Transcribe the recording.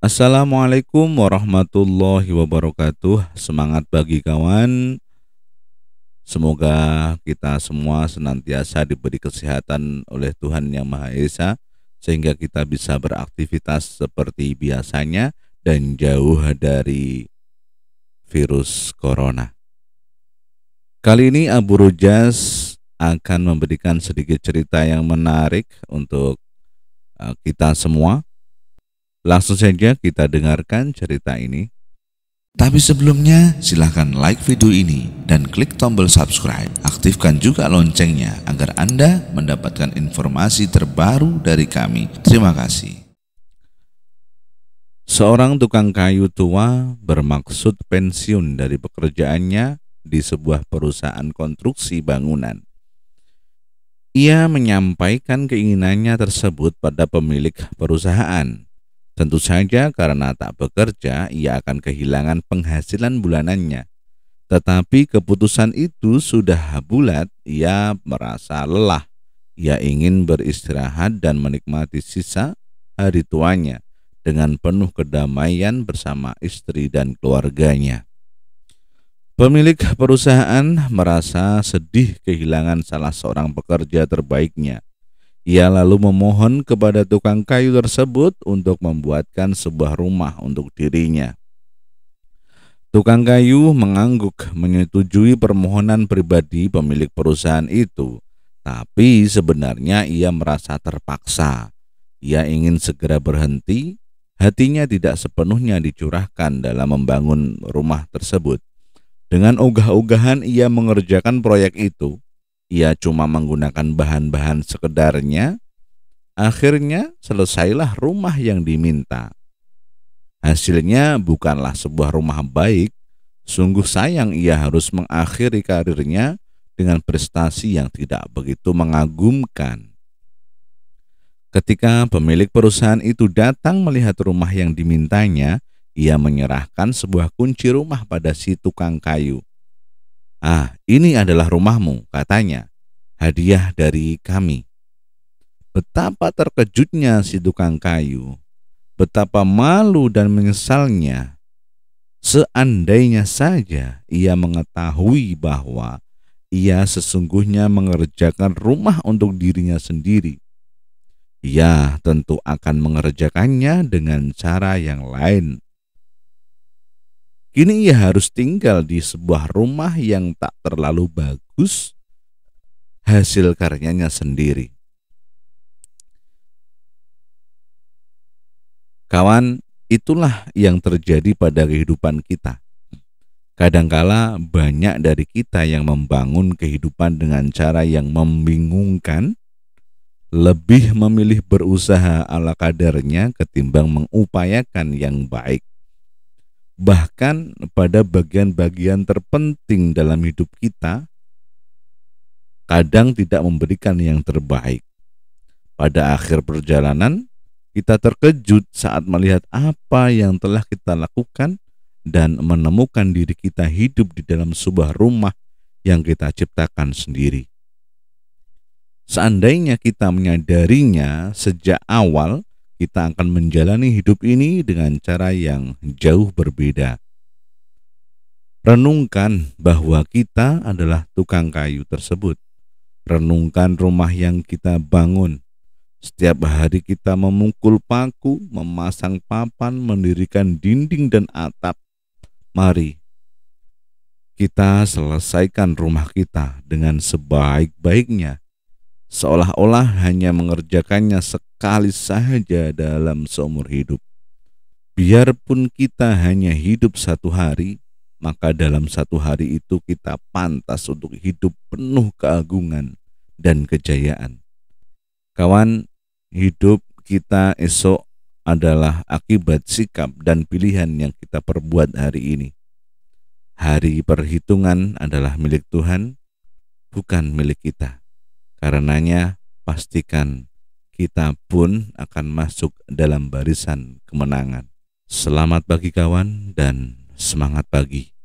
Assalamualaikum warahmatullahi wabarakatuh. Semangat pagi kawan. Semoga kita semua senantiasa diberi kesehatan oleh Tuhan Yang Maha Esa sehingga kita bisa beraktivitas seperti biasanya dan jauh dari virus corona. Kali ini Abu Rujas akan memberikan sedikit cerita yang menarik untuk kita semua. Langsung saja kita dengarkan cerita ini. Tapi sebelumnya, silahkan like video ini dan klik tombol subscribe. Aktifkan juga loncengnya agar Anda mendapatkan informasi terbaru dari kami. Terima kasih. Seorang tukang kayu tua bermaksud pensiun dari pekerjaannya di sebuah perusahaan konstruksi bangunan. Ia menyampaikan keinginannya tersebut pada pemilik perusahaan. Tentu saja karena tak bekerja, ia akan kehilangan penghasilan bulanannya. Tetapi keputusan itu sudah bulat, ia merasa lelah. Ia ingin beristirahat dan menikmati sisa hari tuanya dengan penuh kedamaian bersama istri dan keluarganya. Pemilik perusahaan merasa sedih kehilangan salah seorang pekerja terbaiknya. Ia lalu memohon kepada tukang kayu tersebut untuk membuatkan sebuah rumah untuk dirinya. Tukang kayu mengangguk menyetujui permohonan pribadi pemilik perusahaan itu, tapi sebenarnya ia merasa terpaksa. Ia ingin segera berhenti, hatinya tidak sepenuhnya dicurahkan dalam membangun rumah tersebut. Dengan ogah-ogahan ia mengerjakan proyek itu. Ia cuma menggunakan bahan-bahan sekedarnya. Akhirnya selesailah rumah yang diminta. Hasilnya bukanlah sebuah rumah baik. Sungguh sayang ia harus mengakhiri karirnya dengan prestasi yang tidak begitu mengagumkan. Ketika pemilik perusahaan itu datang melihat rumah yang dimintanya, ia menyerahkan sebuah kunci rumah pada si tukang kayu. "Ah, ini adalah rumahmu," katanya, "hadiah dari kami." Betapa terkejutnya si tukang kayu, betapa malu dan menyesalnya. Seandainya saja ia mengetahui bahwa ia sesungguhnya mengerjakan rumah untuk dirinya sendiri, ia tentu akan mengerjakannya dengan cara yang lain. Kini ia harus tinggal di sebuah rumah yang tak terlalu bagus, hasil karyanya sendiri. Kawan, itulah yang terjadi pada kehidupan kita. Kadangkala banyak dari kita yang membangun kehidupan dengan cara yang membingungkan, lebih memilih berusaha ala kadarnya ketimbang mengupayakan yang baik. Bahkan pada bagian-bagian terpenting dalam hidup kita, kadang tidak memberikan yang terbaik. Pada akhir perjalanan, kita terkejut saat melihat apa yang telah kita lakukan dan menemukan diri kita hidup di dalam sebuah rumah yang kita ciptakan sendiri. Seandainya kita menyadarinya sejak awal, kita akan menjalani hidup ini dengan cara yang jauh berbeda. Renungkan bahwa kita adalah tukang kayu tersebut. Renungkan rumah yang kita bangun. Setiap hari kita memukul paku, memasang papan, mendirikan dinding dan atap. Mari kita selesaikan rumah kita dengan sebaik-baiknya, seolah-olah hanya mengerjakannya sekali saja dalam seumur hidup. Biarpun kita hanya hidup satu hari, maka dalam satu hari itu kita pantas untuk hidup penuh keagungan dan kejayaan. Kawan, hidup kita esok adalah akibat sikap dan pilihan yang kita perbuat hari ini. Hari perhitungan adalah milik Tuhan, bukan milik kita. Karenanya pastikan kita pun akan masuk dalam barisan kemenangan. Selamat pagi kawan dan semangat pagi.